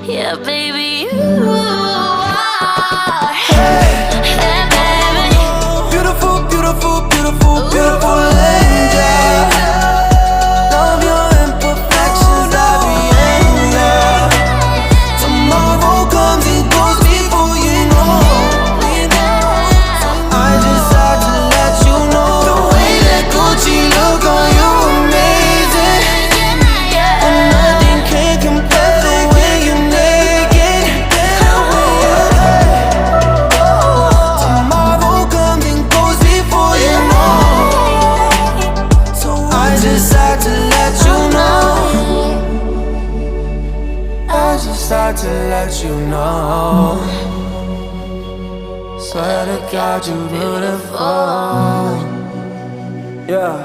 Yeah, baby, you are. Hey, baby. Beautiful, beautiful, beautiful, beautiful angel. Love your imperfections, I be angel. Tomorrow comes and goes before you know. I just had to let you know. The way that Gucci look on you, amazing. And nothing can compare the way you naked. Tomorrow comes and goes before you know. So I just had to let you know. I just had to let you know. Swear to God, you're beautiful. Yeah.